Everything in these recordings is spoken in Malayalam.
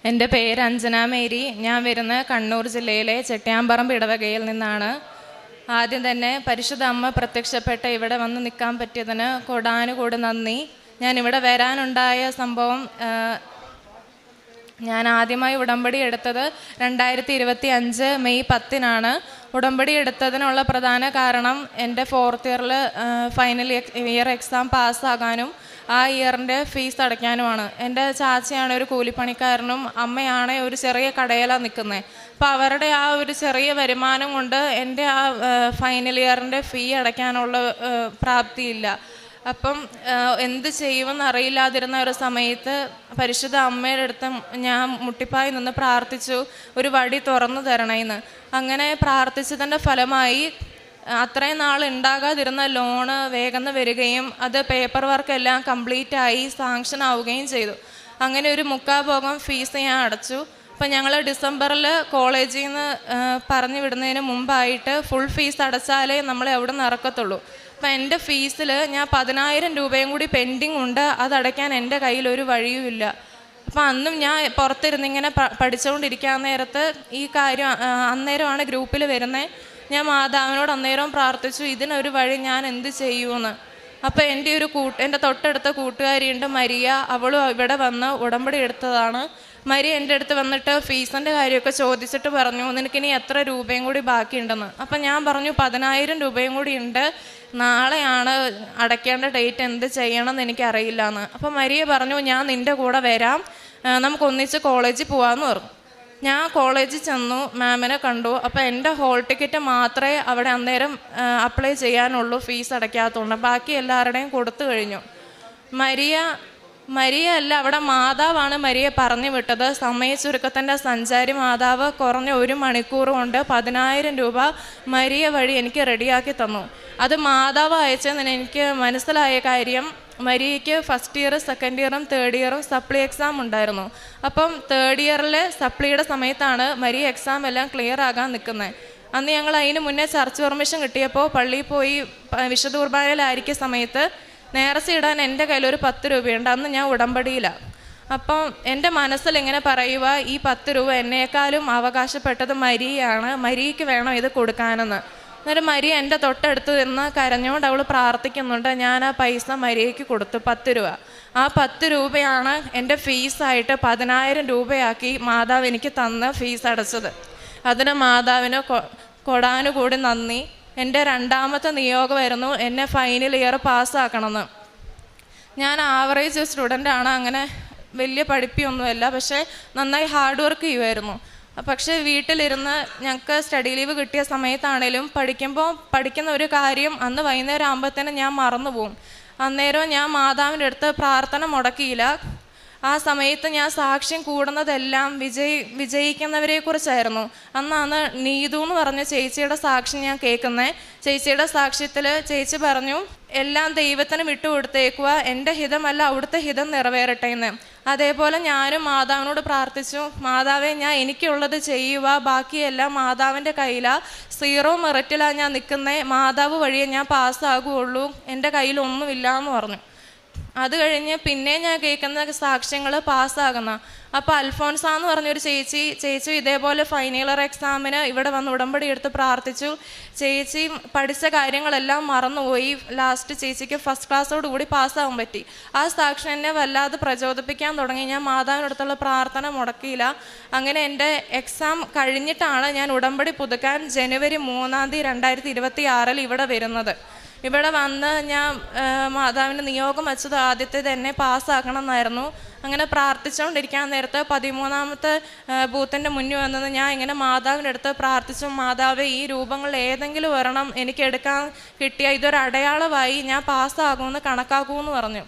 എൻ്റെ പേര് അഞ്ജന മേരി. ഞാൻ വരുന്നത് കണ്ണൂർ ജില്ലയിലെ ചെട്ടിയാമ്പറമ്പ് ഇടവകയിൽ നിന്നാണ്. ആദ്യം തന്നെ പരിശുദ്ധ അമ്മ പ്രത്യക്ഷപ്പെട്ട ഇവിടെ വന്ന് നിൽക്കാൻ പറ്റിയതിന് കൊടാനുകൂടി നന്ദി. ഞാനിവിടെ വരാനുണ്ടായ സംഭവം, ഞാൻ ആദ്യമായി ഉടമ്പടി എടുത്തത് 2025 മെയ് 10-നാണ്. ഉടമ്പടി എടുത്തതിനുള്ള പ്രധാന കാരണം എൻ്റെ 4th ഇയറിൽ ഫൈനൽ ഇയർ എക്സാം പാസ്സാകാനും ആ ഇയറിൻ്റെ ഫീസ് അടയ്ക്കാനുമാണ്. എൻ്റെ ചാച്ചയാണ് ഒരു കൂലിപ്പണിക്കാരനും അമ്മയാണ് ഒരു ചെറിയ കടയിലാണ് നിൽക്കുന്നത്. അപ്പോൾ അവരുടെ ആ ഒരു ചെറിയ വരുമാനം കൊണ്ട് എൻ്റെ ആ ഫൈനൽ ഇയറിൻ്റെ ഫീ അടയ്ക്കാനുള്ള പ്രാപ്തിയില്ല. അപ്പം എന്ത് ചെയ്യുമെന്ന് അറിയില്ലാതിരുന്ന ഒരു സമയത്ത് പരിശുദ്ധ അമ്മയുടെ അടുത്ത് ഞാൻ മുട്ടിപ്പായി നിന്ന് പ്രാർത്ഥിച്ചു, ഒരു വഴി തുറന്നു തരണേന്ന്. അങ്ങനെ പ്രാർത്ഥിച്ചതിൻ്റെ ഫലമായി അത്രയും നാൾ ഉണ്ടാകാതിരുന്ന ലോണ് വേഗം വരികയും അത് പേപ്പർ വർക്കെല്ലാം കംപ്ലീറ്റ് ആയി സാങ്ഷൻ ആവുകയും ചെയ്തു. അങ്ങനെ ഒരു 3/4 ഫീസ് ഞാൻ അടച്ചു. അപ്പം ഞങ്ങൾ ഡിസംബറിൽ കോളേജിൽ നിന്ന് പറഞ്ഞു വിടുന്നതിന് മുമ്പായിട്ട് ഫുൾ ഫീസ് അടച്ചാലേ നമ്മൾ എവിടെ നിന്ന് ഇറക്കത്തുള്ളൂ. അപ്പം എൻ്റെ ഫീസിൽ ഞാൻ 10,000 രൂപയും കൂടി പെൻഡിങ് ഉണ്ട്. അതടയ്ക്കാൻ എൻ്റെ കയ്യിൽ ഒരു വഴിയുമില്ല. അപ്പം അന്നും ഞാൻ പുറത്തിരുന്നിങ്ങനെ പഠിച്ചുകൊണ്ടിരിക്കാൻ നേരത്ത് ഈ കാര്യം അന്നേരമാണ് ഗ്രൂപ്പിൽ വരുന്നത്. ഞാൻ മാതാവിനോട് അന്നേരം പ്രാർത്ഥിച്ചു, ഇതിനൊരു വഴി ഞാൻ എന്ത് ചെയ്യുമെന്ന്. അപ്പോൾ എൻ്റെ തൊട്ടടുത്ത കൂട്ടുകാരിയുണ്ട് മരിയ. അവളും ഇവിടെ വന്ന് ഉടമ്പടി എടുത്തതാണ്. മരിയ എൻ്റെ അടുത്ത് വന്നിട്ട് ഫീസിൻ്റെ കാര്യമൊക്കെ ചോദിച്ചിട്ട് പറഞ്ഞു, നിനക്കിനി എത്ര രൂപയും കൂടി ബാക്കിയുണ്ടെന്ന്. അപ്പം ഞാൻ പറഞ്ഞു 10,000 രൂപയും കൂടി ഉണ്ട്, നാളെയാണ് അടയ്ക്കേണ്ട ഡേറ്റ്, എന്ത് ചെയ്യണമെന്ന് എനിക്കറിയില്ല എന്ന്. അപ്പം മരിയ പറഞ്ഞു, ഞാൻ നിൻ്റെ കൂടെ വരാം, നമുക്കൊന്നിച്ച് കോളേജിൽ പോകാമെന്ന് പറഞ്ഞു. ഞാൻ കോളേജിൽ ചെന്നു, മാമിനെ കണ്ടു. അപ്പോൾ എൻ്റെ ഹോൾ ടിക്കറ്റ് മാത്രമേ അവിടെ അന്നേരം അപ്ലൈ ചെയ്യാനുള്ളൂ, ഫീസ് അടയ്ക്കാത്തതുകൊണ്ട്. ബാക്കി എല്ലാവരുടെയും കൊടുത്തു കഴിഞ്ഞു. മരിയ അല്ല, അവിടെ മാതാവാണ് മരിയെ പറഞ്ഞു വിട്ടത്. സമയ ചുരുക്കത്തിൻ്റെ സഞ്ചാരി മാതാവ് കുറഞ്ഞ 1 മണിക്കൂർ കൊണ്ട് 10,000 രൂപ മരിയ വഴി എനിക്ക് റെഡിയാക്കി തന്നു. അത് മാതാവ് അയച്ചെന്ന് എനിക്ക് മനസ്സിലായ കാര്യം, മരിയയ്ക്ക് 1st year 2nd ഇയറും 3rd ഇയറും സപ്ലി exam ഉണ്ടായിരുന്നു. അപ്പം 3rd ഇയറിലെ സപ്ലിയുടെ സമയത്താണ് മരിയ എക്സാം എല്ലാം ക്ലിയർ ആകാൻ നിൽക്കുന്നത്. അന്ന് ഞങ്ങൾ അതിന് മുന്നേ ചർച്ച് പെർമിഷൻ കിട്ടിയപ്പോൾ പള്ളിയിൽ പോയി വിശുദ്ധ കുർബാനയിലായിരിക്കുന്ന സമയത്ത് നേർച്ച ഇടാൻ എൻ്റെ കയ്യിൽ ഒരു 10 രൂപയുണ്ട്. അന്ന് ഞാൻ ഉടമ്പടിയിലാണ്. അപ്പം എൻ്റെ മനസ്സിൽ ഇങ്ങനെ പറയുക, ഈ 10 രൂപ എന്നേക്കാളും അവകാശപ്പെട്ടത് മരിയയാണ്, മരിയയ്ക്ക് വേണം ഇത് കൊടുക്കാനെന്ന്. അന്നേരം മരിയ എൻ്റെ തൊട്ടടുത്ത് നിന്ന് കരഞ്ഞുകൊണ്ട് അവൾ പ്രാർത്ഥിക്കുന്നുണ്ട്. ഞാൻ ആ പൈസ മരിയയ്ക്ക് കൊടുത്തു, 10 രൂപ. ആ 10 രൂപയാണ് എൻ്റെ ഫീസായിട്ട് 10,000 രൂപയാക്കി മാതാവ് എനിക്ക് തന്ന് ഫീസ് അടച്ചത്. അതിന് മാതാവിന് കൊടാനുകൂടി നന്ദി. എൻ്റെ 2ാമത്തെ നിയോഗമായിരുന്നു എന്നെ ഫൈനൽ ഇയർ പാസ്സാക്കണമെന്ന്. ഞാൻ ആവറേജ് സ്റ്റുഡൻ്റാണ്, അങ്ങനെ വലിയ പഠിപ്പിയൊന്നുമല്ല, പക്ഷേ നന്നായി ഹാർഡ് വർക്ക് ചെയ്യുമായിരുന്നു. പക്ഷേ വീട്ടിലിരുന്ന് ഞങ്ങൾക്ക് സ്റ്റഡി ലീവ് കിട്ടിയ സമയത്താണേലും പഠിക്കുന്ന ഒരു കാര്യം അന്ന് വൈകുന്നേരം ആകുമ്പോഴത്തേനും ഞാൻ മറന്നു പോകും. അന്നേരം ഞാൻ മാതാവിൻ്റെ അടുത്ത് പ്രാർത്ഥന മുടക്കിയില്ല. ആ സമയത്ത് ഞാൻ സാക്ഷ്യം കൂടുന്നതെല്ലാം വിജയിക്കുന്നവരെ കുറിച്ചായിരുന്നു. അന്നാണ് നീതു എന്ന് പറഞ്ഞ ചേച്ചിയുടെ സാക്ഷ്യം ഞാൻ കേൾക്കുന്നത്. ചേച്ചിയുടെ സാക്ഷ്യത്തിൽ ചേച്ചി പറഞ്ഞു, എല്ലാം ദൈവത്തിന് വിട്ടുകൊടുത്തേക്കുക, എൻ്റെ ഹിതമല്ല അവിടുത്തെ ഹിതം നിറവേറട്ടെ എന്ന്. അതേപോലെ ഞാനും മാതാവിനോട് പ്രാർത്ഥിച്ചു, മാതാവേ ഞാൻ എനിക്കുള്ളത് ചെയ്യുക, ബാക്കിയെല്ലാം മാതാവിൻ്റെ കയ്യിലാണ്, 0 മെറിറ്റിലാണ് ഞാൻ നിൽക്കുന്നത്, മാതാവ് വഴിയേ ഞാൻ പാസ്സാകുകയുള്ളൂ, എൻ്റെ കയ്യിലൊന്നുമില്ല എന്ന് പറഞ്ഞു. അത് കഴിഞ്ഞ് പിന്നെ ഞാൻ കേൾക്കുന്ന സാക്ഷ്യങ്ങൾ പാസ്സാകുന്ന. അപ്പോൾ അൽഫോൻസ എന്ന് പറഞ്ഞൊരു ചേച്ചി ഇതേപോലെ ഫൈനൽ ഇയർ എക്സാമിന് ഇവിടെ വന്ന് ഉടമ്പടി എടുത്ത് പ്രാർത്ഥിച്ചു. ചേച്ചി പഠിച്ച കാര്യങ്ങളെല്ലാം മറന്നുപോയി. ലാസ്റ്റ് ചേച്ചിക്ക് 1st ക്ലാസ്സോട് കൂടി പാസ്സാകാൻ പറ്റി. ആ സാക്ഷ്യം എന്നെ വല്ലാതെ പ്രചോദിപ്പിക്കാൻ തുടങ്ങി. ഞാൻ മാതാവിനടുത്തുള്ള പ്രാർത്ഥന മുടക്കിയില്ല. അങ്ങനെ എൻ്റെ എക്സാം കഴിഞ്ഞിട്ടാണ് ഞാൻ ഉടമ്പടി പുതുക്കാൻ ജനുവരി 3 2026 ഇവിടെ വരുന്നത്. ഇവിടെ വന്ന് ഞാൻ മാതാവിൻ്റെ നിയോഗം വെച്ചത് ആദ്യത്തേത് എന്നെ പാസ്സാക്കണം എന്നായിരുന്നു. അങ്ങനെ പ്രാർത്ഥിച്ചുകൊണ്ടിരിക്കാൻ നേരത്ത് 13ാമത്തെ ബൂത്തിൻ്റെ മുന്നിൽ വന്നത് ഞാൻ ഇങ്ങനെ മാതാവിൻ്റെ അടുത്ത് പ്രാർത്ഥിച്ചു, മാതാവ് ഈ രൂപങ്ങളിൽ ഏതെങ്കിലും ഒരെണ്ണം എനിക്ക് എടുക്കാൻ കിട്ടിയ ഇതൊരു അടയാളമായി ഞാൻ പാസ്സാകുമെന്ന് കണക്കാക്കുമെന്ന് പറഞ്ഞു.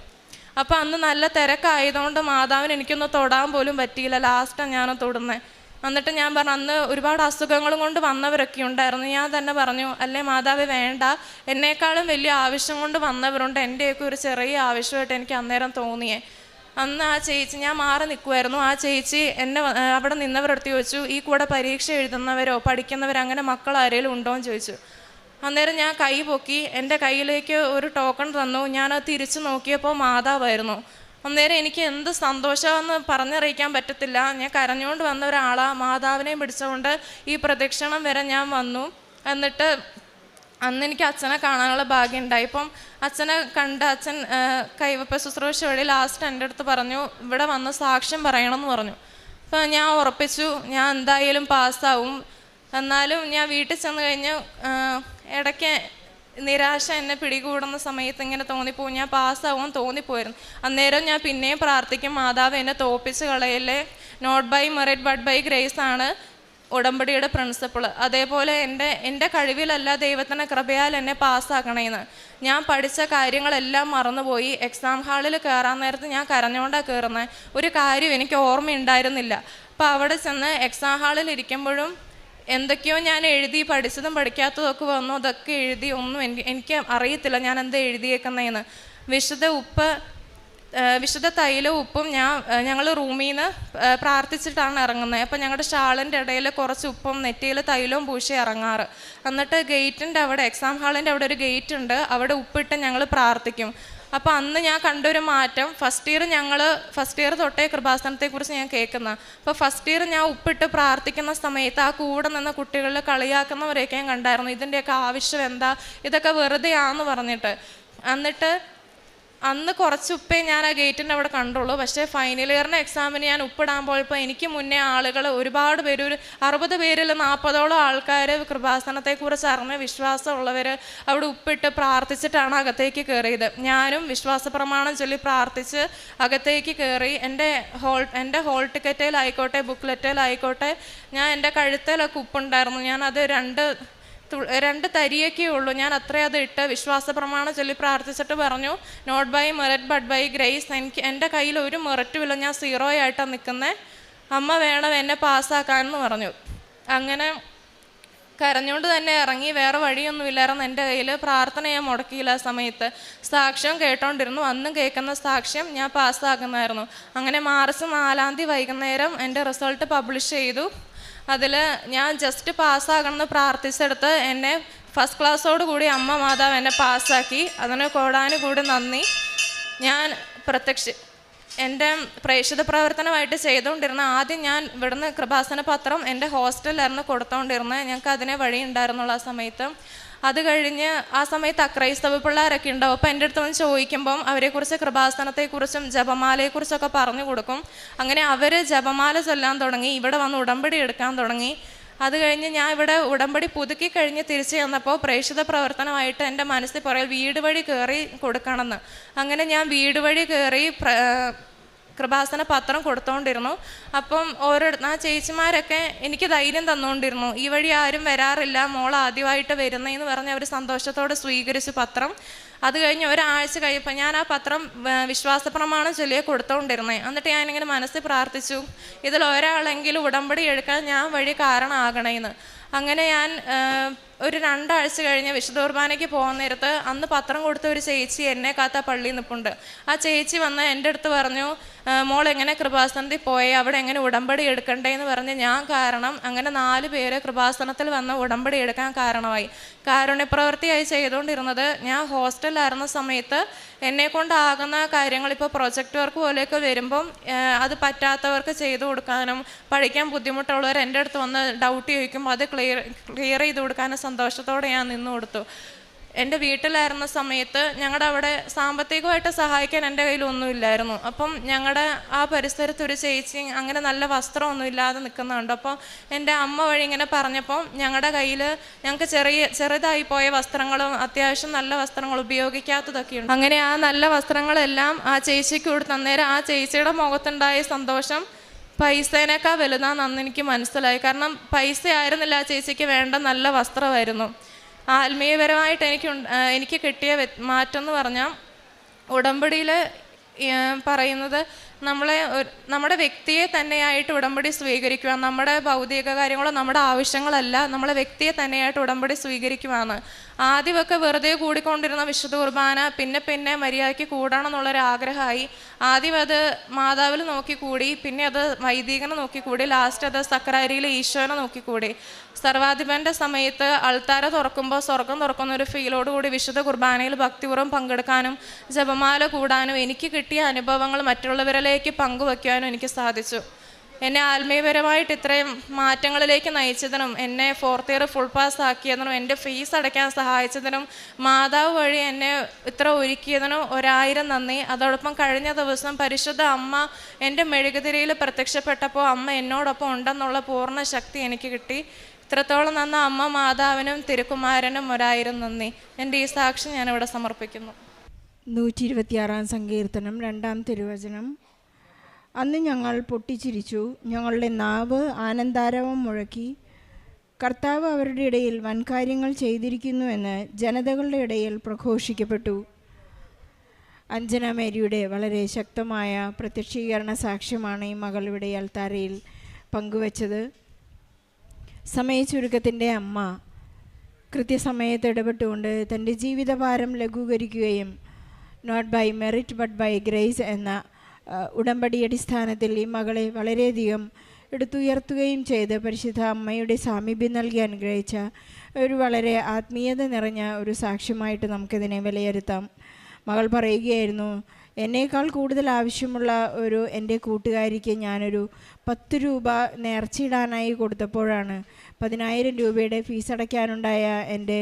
അപ്പോൾ അന്ന് നല്ല തിരക്കായതുകൊണ്ട് മാതാവിന് എനിക്കൊന്ന് തൊടാൻ പോലും പറ്റിയില്ല. ലാസ്റ്റാണ് ഞാൻ തൊടുന്നത്. എന്നിട്ട് ഞാൻ പറഞ്ഞു, അന്ന് ഒരുപാട് അസുഖങ്ങളും കൊണ്ട് വന്നവരൊക്കെ ഉണ്ടായിരുന്നു. ഞാൻ തന്നെ പറഞ്ഞു, അല്ലേ മാതാവ് വേണ്ട, എന്നേക്കാളും വലിയ ആവശ്യം കൊണ്ട് വന്നവരുണ്ട്, എൻ്റെയൊക്കെ ഒരു ചെറിയ ആവശ്യമായിട്ട് എനിക്ക് അന്നേരം തോന്നിയേ. അന്ന് ആ ചേച്ചി, ഞാൻ മാറി നിൽക്കുമായിരുന്നു, ആ ചേച്ചി എന്നെ അവിടെ നിന്നവരടുത്ത് ചോദിച്ചു, ഈ കൂടെ പരീക്ഷ എഴുതുന്നവരോ പഠിക്കുന്നവരോ അങ്ങനെ മക്കൾ ആരെങ്കിലും ഉണ്ടോ എന്ന് ചോദിച്ചു. അന്നേരം ഞാൻ കൈ പൊക്കി, എൻ്റെ കയ്യിലേക്ക് ഒരു ടോക്കൺ തന്നു. ഞാനത് തിരിച്ചു നോക്കിയപ്പോൾ മാതാവായിരുന്നു. അന്നേരം എനിക്ക് എന്ത് സന്തോഷമെന്ന് പറഞ്ഞറിയിക്കാൻ പറ്റത്തില്ല. ഞാൻ കരഞ്ഞുകൊണ്ട് വന്ന ഒരാളാണ്. മാതാവിനെയും പിടിച്ചുകൊണ്ട് ഈ പ്രദക്ഷിണം വരെ ഞാൻ വന്നു. എന്നിട്ട് അന്ന് എനിക്ക് അച്ഛനെ കാണാനുള്ള ഭാഗ്യം ഉണ്ടായി. ഇപ്പം അച്ഛനെ കണ്ട് അച്ഛൻ കൈവപ്പ ശുശ്രൂഷ വഴി ലാസ്റ്റ് എൻ്റെ അടുത്ത് പറഞ്ഞു, ഇവിടെ വന്ന് സാക്ഷ്യം പറയണമെന്ന് പറഞ്ഞു. അപ്പം ഞാൻ ഉറപ്പിച്ചു, ഞാൻ എന്തായാലും പാസ്സാവും. എന്നാലും ഞാൻ വീട്ടിൽ ചെന്ന് കഴിഞ്ഞ് ഇടയ്ക്ക് നിരാശ എന്നെ പിടികൂടുന്ന സമയത്ത് ഇങ്ങനെ തോന്നിപ്പോവും, ഞാൻ പാസ്സാവും തോന്നിപ്പോയിരുന്നു. അന്നേരം ഞാൻ പിന്നെയും പ്രാർത്ഥിക്കും, മാതാവ് എന്നെ തോപ്പിച്ച് കളയല്ലേ. Not by merit but by grace ആണ് ഉടമ്പടിയുടെ പ്രിൻസിപ്പിൾ. അതേപോലെ എൻ്റെ കഴിവിലല്ല, ദൈവത്തിൻ്റെ കൃപയാൽ എന്നെ പാസ്സാക്കണേന്ന്. ഞാൻ പഠിച്ച കാര്യങ്ങളെല്ലാം മറന്നുപോയി. എക്സാം ഹാളിൽ കയറാൻ നേരത്ത് ഞാൻ കരഞ്ഞുകൊണ്ടാണ് കയറുന്നത്. ഒരു കാര്യം എനിക്ക് ഓർമ്മയുണ്ടായിരുന്നില്ല. അപ്പോൾ അവിടെ ചെന്ന് എക്സാം ഹാളിൽ ഇരിക്കുമ്പോഴും എന്തൊക്കെയോ ഞാൻ എഴുതി, പഠിച്ചതും പഠിക്കാത്തതും ഒക്കെ വന്നു. അതൊക്കെ എഴുതി, ഒന്നും എനിക്ക് അറിയത്തില്ല ഞാൻ എന്താ എഴുതിയേക്കുന്നതെന്ന്. വിശുദ്ധ തൈലവും ഉപ്പും ഞങ്ങൾ റൂമിൽ നിന്ന് പ്രാർത്ഥിച്ചിട്ടാണ് ഇറങ്ങുന്നത്. അപ്പം ഞങ്ങളുടെ ഷാളിൻ്റെ ഇടയിൽ കുറച്ച് ഉപ്പും നെറ്റിയിൽ തൈലവും പൂശി ഇറങ്ങാറ്. എന്നിട്ട് ഗേറ്റിൻ്റെ അവിടെ, എക്സാം ഹാളിൻ്റെ അവിടെ ഒരു ഗേറ്റ് ഉണ്ട്, അവിടെ ഉപ്പിട്ട് ഞങ്ങൾ പ്രാർത്ഥിക്കും. അപ്പോൾ അന്ന് ഞാൻ കണ്ടൊരു മാറ്റം, ഫസ്റ്റ് ഇയർ തൊട്ടേ കൃപാസനത്തെക്കുറിച്ച് ഞാൻ കേൾക്കുന്നത്. അപ്പോൾ ഫസ്റ്റ് ഇയർ ഞാൻ ഉപ്പിട്ട് പ്രാർത്ഥിക്കുന്ന സമയത്ത് ആ കൂടെ നിന്ന് കുട്ടികളിൽ കളിയാക്കുന്നവരെയൊക്കെ ഞാൻ കണ്ടായിരുന്നു. ഇതിൻ്റെയൊക്കെ ആവശ്യം എന്താ, ഇതൊക്കെ വെറുതെയാന്ന് പറഞ്ഞിട്ട്. എന്നിട്ട് അന്ന് കുറച്ച് ഉപ്പേ ഞാൻ ആ ഗേറ്റിൻ്റെ അവിടെ കണ്ടുള്ളൂ. പക്ഷേ ഫൈനൽ ഇയറിൻ്റെ എക്സാമിന് ഞാൻ ഉപ്പിടാൻ പോയപ്പോൾ എനിക്ക് മുന്നേ ആളുകൾ ഒരുപാട് പേര്, ഒരു 60 പേരിൽ 40ഓളം ആൾക്കാർ കൃപാസനത്തെക്കുറിച്ച് അറിഞ്ഞ വിശ്വാസമുള്ളവർ അവിടെ ഉപ്പിട്ട് പ്രാർത്ഥിച്ചിട്ടാണ് അകത്തേക്ക് കയറിയത്. ഞാനും വിശ്വാസ പ്രമാണം ചൊല്ലി പ്രാർത്ഥിച്ച് അകത്തേക്ക് കയറി. എൻ്റെ ഹോൾ ടിക്കറ്റിലായിക്കോട്ടെ ബുക്ക്ലെറ്റിലായിക്കോട്ടെ ഞാൻ എൻ്റെ കഴുത്തിലൊക്കെ ഉപ്പുണ്ടായിരുന്നു. ഞാനത് രണ്ട് തരിയൊക്കെ ഉള്ളൂ, ഞാൻ അത്രയും അത് ഇട്ട് വിശ്വാസ പ്രമാണം ചൊല്ലി പ്രാർത്ഥിച്ചിട്ട് പറഞ്ഞു, not by merit but by grace. എൻ്റെ കയ്യിൽ ഒരു മെറിറ്റുമില്ല, ഞാൻ 0 ആയിട്ടാണ് നിൽക്കുന്നത്. അമ്മ വേണം എന്നെ പാസ്സാക്കാനെന്ന് പറഞ്ഞു. അങ്ങനെ കരഞ്ഞുകൊണ്ട് തന്നെ ഇറങ്ങി. വേറെ വഴിയൊന്നുമില്ലായിരുന്നു എൻ്റെ കയ്യിൽ. പ്രാർത്ഥന ഞാൻ മുടക്കിയില്ല. ആ സമയത്ത് സാക്ഷ്യം കേട്ടോണ്ടിരുന്നു. അന്നും കേൾക്കുന്ന സാക്ഷ്യം ഞാൻ പാസ്സാക്കുന്നതായിരുന്നു. അങ്ങനെ മാർച്ച് 4 വൈകുന്നേരം എൻ്റെ റിസൾട്ട് പബ്ലിഷ് ചെയ്തു. അതിൽ ഞാൻ ജസ്റ്റ് പാസ്സാകണമെന്ന് പ്രാർത്ഥിച്ചെടുത്ത് എന്നെ ഫസ്റ്റ് ക്ലാസ്സോടുകൂടി അമ്മ മാതാവ് എന്നെ പാസ്സാക്കി. അതിന് കൂടി നന്ദി. ഞാൻ എൻ്റെ പ്രേക്ഷിത പ്രവർത്തനമായിട്ട് ചെയ്തുകൊണ്ടിരുന്ന, ആദ്യം ഞാൻ ഇവിടുന്ന് കൃപാസന പത്രം എൻ്റെ ഹോസ്റ്റലിലായിരുന്നു കൊടുത്തുകൊണ്ടിരുന്നത്. ഞങ്ങൾക്ക് അതിനെ വഴി ഉണ്ടായിരുന്നുള്ള ആ സമയത്ത്. അത് കഴിഞ്ഞ് ആ സമയത്ത് അക്രൈസ്തവ പിള്ളേരൊക്കെ ഉണ്ടാവും. അപ്പോൾ എൻ്റെ അടുത്ത് വന്ന് ചോദിക്കുമ്പം അവരെക്കുറിച്ച് കൃപാസനത്തെക്കുറിച്ചും ജപമാലയെക്കുറിച്ചൊക്കെ പറഞ്ഞു കൊടുക്കും. അങ്ങനെ അവർ ജപമാല ചൊല്ലാൻ തുടങ്ങി, ഇവിടെ വന്ന് ഉടമ്പടി എടുക്കാൻ തുടങ്ങി. അത് കഴിഞ്ഞ് ഞാൻ ഇവിടെ ഉടമ്പടി പുതുക്കി കഴിഞ്ഞ് തിരിച്ചു ചെന്നപ്പോൾ പ്രേക്ഷിത പ്രവർത്തനമായിട്ട് എൻ്റെ മനസ്സിൽ പറയാൻ വീട് വഴി കയറി കൊടുക്കണമെന്ന്. അങ്ങനെ ഞാൻ വീട് വഴി കയറി കൃപാസന പത്രം കൊടുത്തുകൊണ്ടിരുന്നു. അപ്പം ആ ചേച്ചിമാരൊക്കെ എനിക്ക് ധൈര്യം തന്നുകൊണ്ടിരുന്നു. ഈ വഴി ആരും വരാറില്ല, മോൾ ആദ്യമായിട്ട് വരുന്നതെന്ന് പറഞ്ഞ് അവർ സന്തോഷത്തോടെ സ്വീകരിച്ചു പത്രം. അത് കഴിഞ്ഞ് ഒരാഴ്ച കഴിയുമ്പോൾ ഞാൻ ആ പത്രം വിശ്വാസ പ്രമാണം ചൊല്ലിയേ കൊടുത്തുകൊണ്ടിരുന്നത്. എന്നിട്ട് ഞാനിങ്ങനെ മനസ്സിൽ പ്രാർത്ഥിച്ചു, ഇതിൽ ഒരാളെങ്കിലും ഉടമ്പടി എടുക്കാൻ ഞാൻ വഴി കാരണമാകണേന്ന്. അങ്ങനെ ഞാൻ ഒരു 2 ആഴ്ച കഴിഞ്ഞ് വിശുദ്ധ കുർബാനയ്ക്ക് പോകുന്ന നേരത്ത് അന്ന് പത്രം കൊടുത്ത ഒരു ചേച്ചി എന്നെ കാത്ത പള്ളിയിൽ നിൽപ്പുണ്ട്. ആ ചേച്ചി വന്ന് എൻ്റെ അടുത്ത് പറഞ്ഞു, മോൾ എങ്ങനെ കൃപാസനത്തിൽ പോയി, അവിടെ എങ്ങനെ ഉടമ്പടി എടുക്കണ്ടേന്ന് പറഞ്ഞ് ഞാൻ കാരണം അങ്ങനെ 4 പേര് കൃപാസനത്തിൽ വന്ന് ഉടമ്പടി എടുക്കാൻ കാരണമായി. കാരുണ്യപ്രവൃത്തിയായി ചെയ്തുകൊണ്ടിരുന്നത് ഞാൻ ഹോസ്റ്റലിലായിരുന്ന സമയത്ത് എന്നെക്കൊണ്ടാകുന്ന കാര്യങ്ങൾ, ഇപ്പോൾ പ്രൊജക്റ്റ് വർക്ക് പോലെയൊക്കെ വരുമ്പം അത് പറ്റാത്തവർക്ക് ചെയ്തു കൊടുക്കാനും, പഠിക്കാൻ ബുദ്ധിമുട്ടുള്ളവർ എൻ്റെ അടുത്ത് വന്ന് ഡൗട്ട് ചോദിക്കുമ്പോൾ അത് ക്ലിയർ ചെയ്ത് കൊടുക്കാനും സന്തോഷത്തോടെ ഞാൻ നിന്നു കൊടുത്തു. എൻ്റെ വീട്ടിലായിരുന്ന സമയത്ത് ഞങ്ങളുടെ അവിടെ സാമ്പത്തികമായിട്ട് സഹായിക്കാൻ എൻ്റെ കയ്യിലൊന്നുമില്ലായിരുന്നു. അപ്പം ഞങ്ങളുടെ ആ പരിസരത്തൊരു ചേച്ചി അങ്ങനെ നല്ല വസ്ത്രമൊന്നും ഇല്ലാതെ നിൽക്കുന്നുണ്ട്. അപ്പോൾ എൻ്റെ അമ്മ വഴി ഇങ്ങനെ പറഞ്ഞപ്പോൾ ഞങ്ങളുടെ കയ്യിൽ ഞങ്ങൾക്ക് ചെറുതായി പോയ വസ്ത്രങ്ങളും അത്യാവശ്യം നല്ല വസ്ത്രങ്ങൾ ഉപയോഗിക്കാത്തതൊക്കെ ഉണ്ട്. അങ്ങനെ ആ നല്ല വസ്ത്രങ്ങളെല്ലാം ആ ചേച്ചിക്ക് കൊടുത്ത് അന്നേരം ആ ചേച്ചിയുടെ മുഖത്തുണ്ടായ സന്തോഷം പൈസേനേക്കാൾ വലുതാണെന്ന് എനിക്ക് മനസ്സിലായി. കാരണം പൈസ ആയിരുന്നില്ല ആ ചേച്ചിക്ക് വേണ്ട, നല്ല വസ്ത്രമായിരുന്നു. ആത്മീയപരമായിട്ട് എനിക്ക് കിട്ടിയ മാറ്റം എന്ന് പറഞ്ഞാൽ, ഉടമ്പടിയിൽ പറയുന്നത് നമ്മുടെ വ്യക്തിയെ തന്നെയായിട്ട് ഉടമ്പടി സ്വീകരിക്കുക. നമ്മുടെ ഭൗതിക കാര്യങ്ങളോ നമ്മുടെ ആവശ്യങ്ങളല്ല, നമ്മളെ വ്യക്തിയെ തന്നെയായിട്ട് ഉടമ്പടി സ്വീകരിക്കുവാണ്. ആദ്യമൊക്കെ വെറുതെ കൂടിക്കൊണ്ടിരുന്ന വിശുദ്ധ കുർബാന പിന്നെ പിന്നെ മര്യാദയ്ക്ക് കൂടണം എന്നുള്ളൊരു ആഗ്രഹമായി. ആദ്യം അത് മാതാവിൽ നോക്കിക്കൂടി, പിന്നെ അത് വൈദികനെ നോക്കിക്കൂടി, ലാസ്റ്റ് അത് സക്രാരിയിൽ ഈശോനെ നോക്കിക്കൂടി. സർവാധിപൻ്റെ സമയത്ത് അൾത്താര തുറക്കുമ്പോൾ സ്വർഗം തുറക്കുന്ന ഒരു ഫീലോടുകൂടി വിശുദ്ധ കുർബാനയിൽ ഭക്തിപൂർവ്വം പങ്കെടുക്കാനും ജപമാല കൂടാനും എനിക്ക് കിട്ടിയ അനുഭവങ്ങൾ മറ്റുള്ളവരിലേക്ക് പങ്കുവയ്ക്കാനും എനിക്ക് സാധിച്ചു. എന്നെ ആത്മീയപരമായിട്ട് ഇത്രയും മാറ്റങ്ങളിലേക്ക് നയിച്ചതിനും എന്നെ 4th ഇയർ ഫുൾ പാസ് ആക്കിയതിനും എൻ്റെ ഫീസ് അടയ്ക്കാൻ സഹായിച്ചതിനും മാതാവ് വഴി എന്നെ ഇത്ര ഒരുക്കിയതിനും 1000 നന്ദി. അതോടൊപ്പം കഴിഞ്ഞ ദിവസം പരിശുദ്ധ അമ്മ എൻ്റെ മെഴുകുതിരിയിൽ പ്രത്യക്ഷപ്പെട്ടപ്പോൾ അമ്മ എന്നോടൊപ്പം ഉണ്ടെന്നുള്ള പൂർണ്ണ ശക്തി എനിക്ക് കിട്ടി. ഇത്രത്തോളം നന്ന അമ്മ മാതാവിനും തിരുക്കുമാരനും 1000 നന്ദി. എൻ്റെ ഈ സാക്ഷി ഞാനിവിടെ സമർപ്പിക്കുന്നു. 126 സങ്കീർത്തനം 2 തിരുവചനം. അന്ന് ഞങ്ങൾ പൊട്ടിച്ചിരിച്ചു, ഞങ്ങളുടെ നാവ് ആനന്ദാരവം മുഴക്കി. കർത്താവ് അവരുടെ ഇടയിൽ വൻകാര്യങ്ങൾ ചെയ്തിരിക്കുന്നുവെന്ന് ജനതകളുടെ ഇടയിൽ പ്രഘോഷിക്കപ്പെട്ടു. അഞ്ജന മേരിയുടെ വളരെ ശക്തമായ പ്രത്യക്ഷീകരണ സാക്ഷ്യമാണ് ഈ മകൾ ഇവിടെ അൾത്താരയിൽ പങ്കുവച്ചത്. സമയച്ചുരുക്കത്തിൻ്റെ അമ്മ കൃത്യസമയത്ത് ഇടപെട്ടുകൊണ്ട് തൻ്റെ ജീവിതഭാരം ലഘൂകരിക്കുകയും not by merit but by grace എന്ന ഉടമ്പടി അടിസ്ഥാനത്തിൽ ഈ മകളെ വളരെയധികം എടുത്തുയർത്തുകയും ചെയ്ത് പരിശുദ്ധ അമ്മയുടെ സാമീപ്യം നൽകി അനുഗ്രഹിച്ച ഒരു വളരെ ആത്മീയത നിറഞ്ഞ ഒരു സാക്ഷ്യമായിട്ട് നമുക്കിതിനെ വിലയിരുത്താം. മകൾ പറയുകയായിരുന്നു, എന്നേക്കാൾ കൂടുതൽ ആവശ്യമുള്ള എൻ്റെ കൂട്ടുകാരിക്ക് ഞാനൊരു 10 രൂപ നേർച്ചയിടാനായി കൊടുത്തപ്പോഴാണ് 10,000 രൂപയുടെ ഫീസ് അടയ്ക്കാനുണ്ടായ എൻ്റെ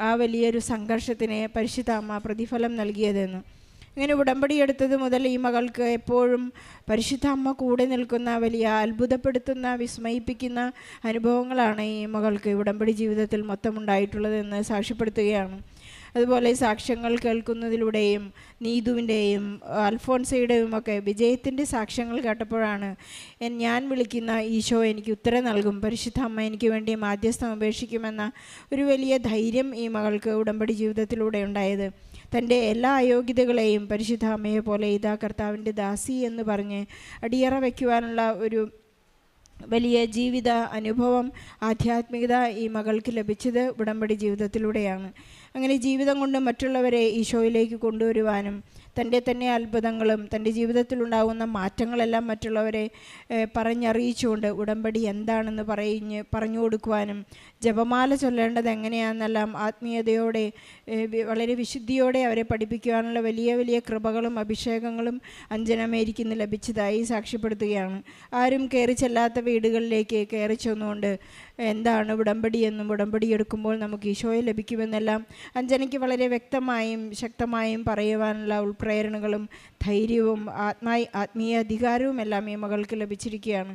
ആ വലിയൊരു സംഘർഷത്തിന് പരിശുദ്ധ അമ്മ പ്രതിഫലം നൽകിയതെന്ന്. ഇങ്ങനെ ഉടമ്പടി എടുത്തത് മുതൽ ഈ മകൾക്ക് എപ്പോഴും പരിശുദ്ധ അമ്മ കൂടെ നിൽക്കുന്ന വലിയ അത്ഭുതപ്പെടുത്തുന്ന വിസ്മയിപ്പിക്കുന്ന അനുഭവങ്ങളാണ് ഈ മകൾക്ക് ഉടമ്പടി ജീവിതത്തിൽ മൊത്തം ഉണ്ടായിട്ടുള്ളതെന്ന് സാക്ഷ്യപ്പെടുത്തുകയാണ്. അതുപോലെ സാക്ഷ്യങ്ങൾ കേൾക്കുന്നതിലൂടെയും നീതുവിൻ്റെയും അൽഫോൻസയുടെയും ഒക്കെ വിജയത്തിൻ്റെ സാക്ഷ്യങ്ങൾ കേട്ടപ്പോഴാണ് ഞാൻ വിളിക്കുന്ന ഈശോ എനിക്ക് ഉത്തരം നൽകും, പരിശുദ്ധ അമ്മ എനിക്ക് വേണ്ടി മാധ്യസ്ഥം ഉപേക്ഷിക്കുമെന്ന ഒരു വലിയ ധൈര്യം ഈ മകൾക്ക് ഉടമ്പടി ജീവിതത്തിലൂടെ ഉണ്ടായത്. തൻ്റെ എല്ലാ അയോഗ്യതകളെയും പരിശുദ്ധ അമ്മയെ പോലെ ഇതാ കർത്താവിൻ്റെ ദാസി എന്ന് പറഞ്ഞ് അടിയറ വയ്ക്കുവാനുള്ള ഒരു വലിയ ജീവിത അനുഭവം, ആധ്യാത്മികത ഈ മകൾക്ക് ലഭിച്ചത് ഉടമ്പടി ജീവിതത്തിലൂടെയാണ്. അങ്ങനെ ജീവിതം കൊണ്ട് മറ്റുള്ളവരെ ഈശോയിലേക്ക് കൊണ്ടുവരുവാനും തൻ്റെ തന്നെ അത്ഭുതങ്ങളും തൻ്റെ ജീവിതത്തിലുണ്ടാകുന്ന മാറ്റങ്ങളെല്ലാം മറ്റുള്ളവരെ പറഞ്ഞറിയിച്ചുകൊണ്ട് ഉടമ്പടി എന്താണെന്ന് പറഞ്ഞു കൊടുക്കുവാനും ജപമാല ചൊല്ലേണ്ടത് എങ്ങനെയാണെന്നെല്ലാം ആത്മീയതയോടെ വളരെ വിശുദ്ധിയോടെ അവരെ പഠിപ്പിക്കുവാനുള്ള വലിയ വലിയ കൃപകളും അഭിഷേകങ്ങളും അഞ്ജന മേരിക്ക് ഇന്ന് ലഭിച്ചതായി സാക്ഷ്യപ്പെടുത്തുകയാണ്. ആരും കയറി ചെല്ലാത്ത വീടുകളിലേക്ക് കയറി ചെന്നുകൊണ്ട് എന്താണ് ഉടമ്പടി എന്നും ഉടമ്പടി എടുക്കുമ്പോൾ നമുക്ക് ഈശോയെ ലഭിക്കുമെന്നെല്ലാം അഞ്ജനയ്ക്ക് വളരെ വ്യക്തമായും ശക്തമായും പറയുവാനുള്ള ഉൾപ്രേരണകളും ധൈര്യവും ആത്മീയ അധികാരവും എല്ലാം ഈ മകൾക്ക് ലഭിച്ചിരിക്കുകയാണ്.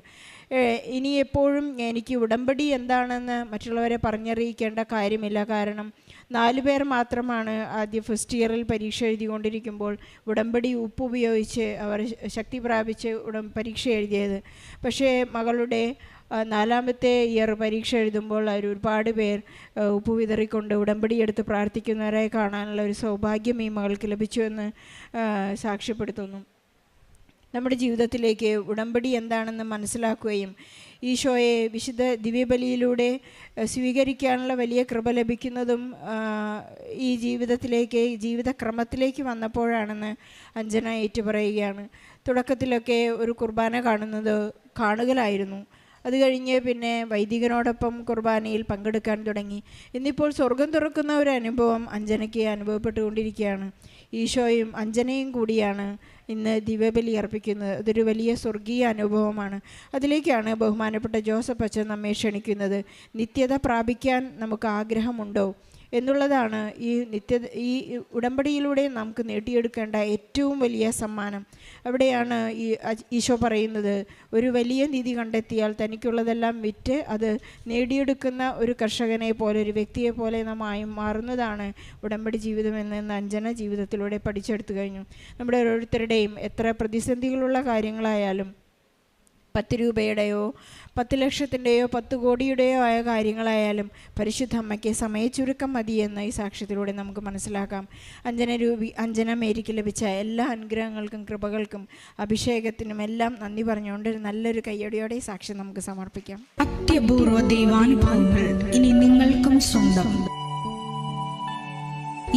ഇനി എപ്പോഴും എനിക്ക് ഉടമ്പടി എന്താണെന്ന് മറ്റുള്ളവരെ പറഞ്ഞറിയിക്കേണ്ട കാര്യമില്ല. കാരണം 4 പേർ മാത്രമാണ് ആദ്യ ഫസ്റ്റ് ഇയറിൽ പരീക്ഷ എഴുതിക്കൊണ്ടിരിക്കുമ്പോൾ ഉടമ്പടി ഉപ്പുപയോഗിച്ച് അവർ ശക്തി പ്രാപിച്ച് പരീക്ഷ എഴുതിയത്. പക്ഷേ മകളുടെ 4ാമത്തെ ഇയർ പരീക്ഷ എഴുതുമ്പോൾ ഒരുപാട് പേർ ഉപ്പ് വിതറിക്കൊണ്ട് ഉടമ്പടി എടുത്ത് പ്രാർത്ഥിക്കുന്നവരായി കാണാനുള്ള ഒരു സൗഭാഗ്യം ഈ മകൾക്ക് ലഭിച്ചുവെന്ന് സാക്ഷ്യപ്പെടുത്തുന്നു. നമ്മുടെ ജീവിതത്തിലേക്ക് ഉടമ്പടി എന്താണെന്ന് മനസ്സിലാക്കുകയും ഈശോയെ വിശുദ്ധ ദിവ്യബലിയിലൂടെ സ്വീകരിക്കാനുള്ള വലിയ കൃപ ലഭിക്കുന്നതും ഈ ജീവിതത്തിലേക്ക് ജീവിതക്രമത്തിലേക്ക് വന്നപ്പോഴാണെന്ന് അഞ്ജന ഏറ്റുപറയുകയാണ്. തുടക്കത്തിലൊക്കെ ഒരു കുർബാന കാണുകയായിരുന്നു. അത് കഴിഞ്ഞ് പിന്നെ വൈദികനോടൊപ്പം കുർബാനയിൽ പങ്കെടുക്കാൻ തുടങ്ങി. ഇന്നിപ്പോൾ സ്വർഗം തുറക്കുന്ന ഒരു അനുഭവം അഞ്ജനയ്ക്ക് അനുഭവപ്പെട്ടുകൊണ്ടിരിക്കുകയാണ്. ഈശോയും അഞ്ജനയും കൂടിയാണ് ഇന്ന് ദിവ്യബലി അർപ്പിക്കുന്നത്. അതൊരു വലിയ സ്വർഗീയ അനുഭവമാണ്. അതിലേക്കാണ് ബഹുമാനപ്പെട്ട ജോസഫ് അച്ഛൻ നമ്മെ ക്ഷണിക്കുന്നത്. നിത്യത പ്രാപിക്കാൻ നമുക്ക് ആഗ്രഹമുണ്ടോ എന്നുള്ളതാണ് ഈ ഉടമ്പടിയിലൂടെ നമുക്ക് നേടിയെടുക്കേണ്ട ഏറ്റവും വലിയ സമ്മാനം. അവിടെയാണ് ഈശോ പറയുന്നത്, ഒരു വലിയ നിധി കണ്ടെത്തിയാൽ തനിക്കുള്ളതെല്ലാം വിറ്റ് അത് നേടിയെടുക്കുന്ന ഒരു കർഷകനെ പോലെ ഒരു വ്യക്തിയെ പോലെ നാം മാറുന്നതാണ് ഉടമ്പടി ജീവിതമെന്ന് അഞ്ജന ജീവിതത്തിലൂടെ പഠിച്ചെടുത്തു കഴിഞ്ഞു. നമ്മുടെ ഓരോരുത്തരുടെയും എത്ര പ്രതിസന്ധികളുള്ള കാര്യങ്ങളായാലും 10 രൂപയുടെയോ 10 ലക്ഷത്തിൻ്റെയോ 10 കോടിയുടെയോ ആയ കാര്യങ്ങളായാലും പരിശുദ്ധ അമ്മയ്ക്ക് സമയച്ചുരുക്കം മതിയെന്ന് ഈ സാക്ഷ്യത്തിലൂടെ നമുക്ക് മനസ്സിലാക്കാം. അഞ്ജന മേരിക്ക് ലഭിച്ച എല്ലാ അനുഗ്രഹങ്ങൾക്കും കൃപകൾക്കും അഭിഷേകത്തിനും എല്ലാം നന്ദി പറഞ്ഞുകൊണ്ട് നല്ലൊരു കയ്യടിയോടെ ഈ സാക്ഷ്യം നമുക്ക് സമർപ്പിക്കാം. അത്യപൂർവ ദൈവാനുഭവങ്ങൾ ഇനി നിങ്ങൾക്കും സ്വന്തം.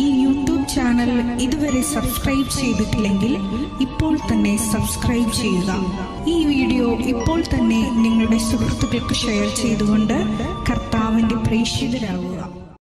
ഈ യൂട്യൂബ് ചാനൽ ഇതുവരെ സബ്സ്ക്രൈബ് ചെയ്തിട്ടില്ലെങ്കിൽ ഇപ്പോൾ തന്നെ സബ്സ്ക്രൈബ് ചെയ്യുക. ഈ വീഡിയോ ഇപ്പോൾ തന്നെ നിങ്ങളുടെ സുഹൃത്തുക്കൾക്ക് ഷെയർ ചെയ്തുകൊണ്ട് കർത്താവിൻ്റെ പ്രേക്ഷിതരാകുക.